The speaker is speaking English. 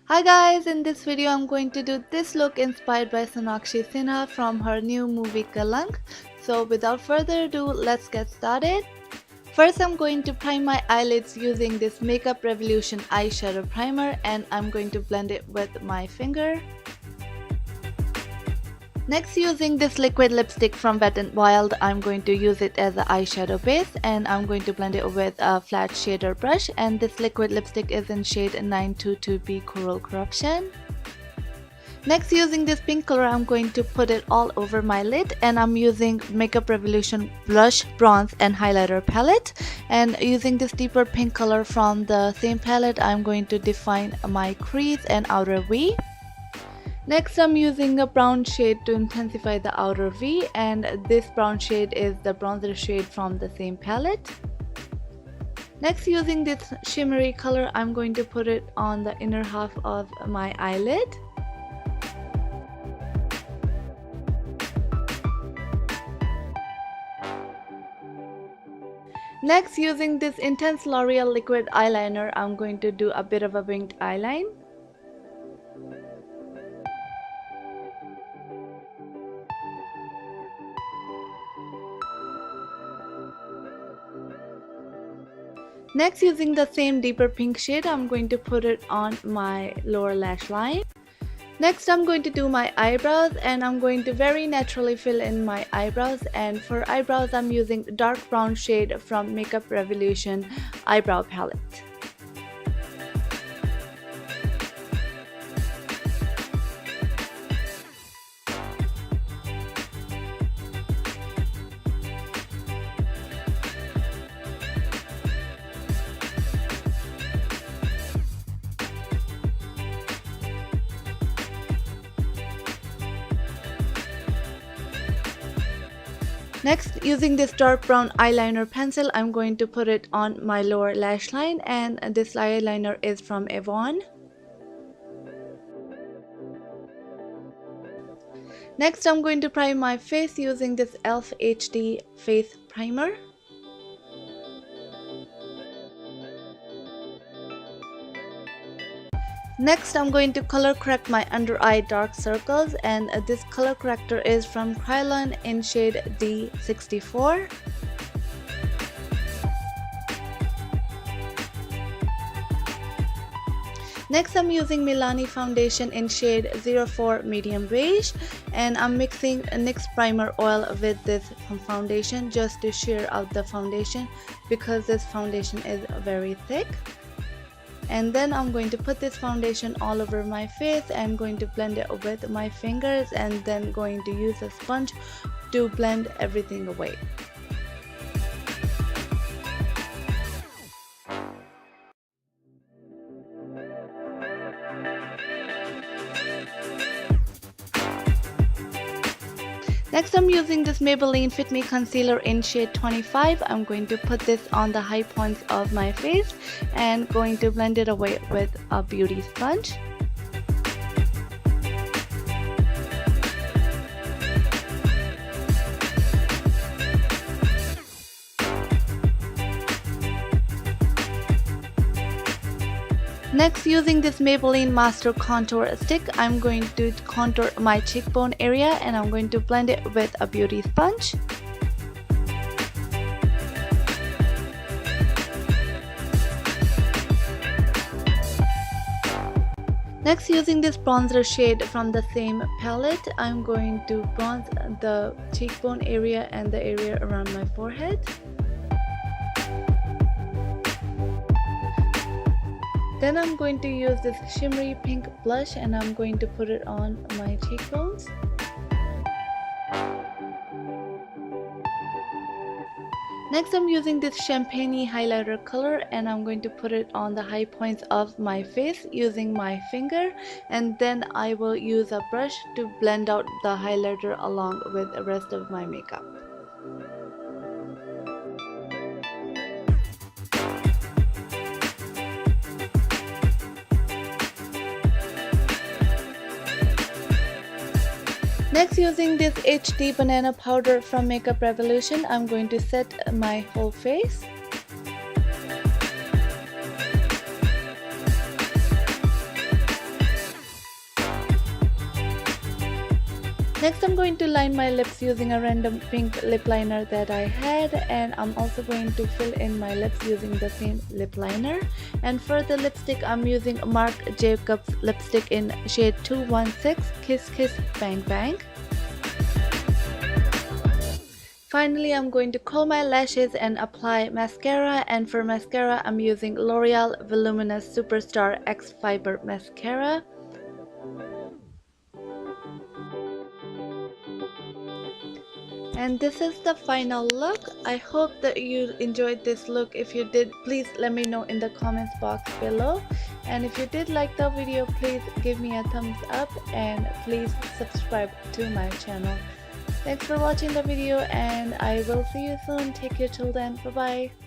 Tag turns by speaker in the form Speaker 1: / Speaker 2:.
Speaker 1: Hi guys, in this video I'm going to do this look inspired by Sonakshi Sinha from her new movie Kalank. So without further ado, let's get started. First I'm going to prime my eyelids using this Makeup Revolution eyeshadow primer and I'm going to blend it with my finger. Next, using this liquid lipstick from Wet n Wild, I'm going to use it as an eyeshadow base and I'm going to blend it with a flat shader brush, and this liquid lipstick is in shade 922B Coral Corruption. Next, using this pink color, I'm going to put it all over my lid and I'm using Makeup Revolution blush, bronze and highlighter palette, and using this deeper pink color from the same palette, I'm going to define my crease and outer V. Next, I'm using a brown shade to intensify the outer V, and this brown shade is the bronzer shade from the same palette. Next, using this shimmery color, I'm going to put it on the inner half of my eyelid. Next, using this Intense L'Oreal liquid eyeliner, I'm going to do a bit of a winged eyeline. Next, using the same deeper pink shade, I'm going to put it on my lower lash line. Next, I'm going to do my eyebrows and I'm going to very naturally fill in my eyebrows, and for eyebrows I'm using dark brown shade from Makeup Revolution eyebrow palette. Next, using this dark brown eyeliner pencil, I'm going to put it on my lower lash line, and this eyeliner is from Avon. Next, I'm going to prime my face using this e.l.f. HD face primer. Next, I'm going to color correct my under eye dark circles, and this color corrector is from Krylon in shade D64. Next, I'm using Milani foundation in shade 04 medium beige, and I'm mixing NYX primer oil with this foundation just to sheer out the foundation because this foundation is very thick. And then I'm going to put this foundation all over my face and going to blend it with my fingers, and then going to use a sponge to blend everything away. Next, I'm using this Maybelline Fit Me Concealer in shade 25. I'm going to put this on the high points of my face and going to blend it away with a beauty sponge. Next, using this Maybelline Master Contour Stick, I'm going to contour my cheekbone area and I'm going to blend it with a beauty sponge. Next, using this bronzer shade from the same palette, I'm going to bronze the cheekbone area and the area around my forehead. Then I'm going to use this shimmery pink blush and I'm going to put it on my cheekbones. Next, I'm using this champagne highlighter color and I'm going to put it on the high points of my face using my finger, and then I will use a brush to blend out the highlighter along with the rest of my makeup. Next, using this HD banana powder from Makeup Revolution, I'm going to set my whole face. Next, I'm going to line my lips using a random pink lip liner that I had, and I'm also going to fill in my lips using the same lip liner. And for the lipstick, I'm using Marc Jacobs lipstick in shade 216 Kiss Kiss Bang Bang. Finally, I'm going to curl my lashes and apply mascara, and for mascara, I'm using L'Oreal Voluminous Superstar X Fiber Mascara. And this is the final look. I hope that you enjoyed this look. If you did, please let me know in the comments box below. And if you did like the video, please give me a thumbs up and please subscribe to my channel. Thanks for watching the video and I will see you soon. Take care till then. Bye bye.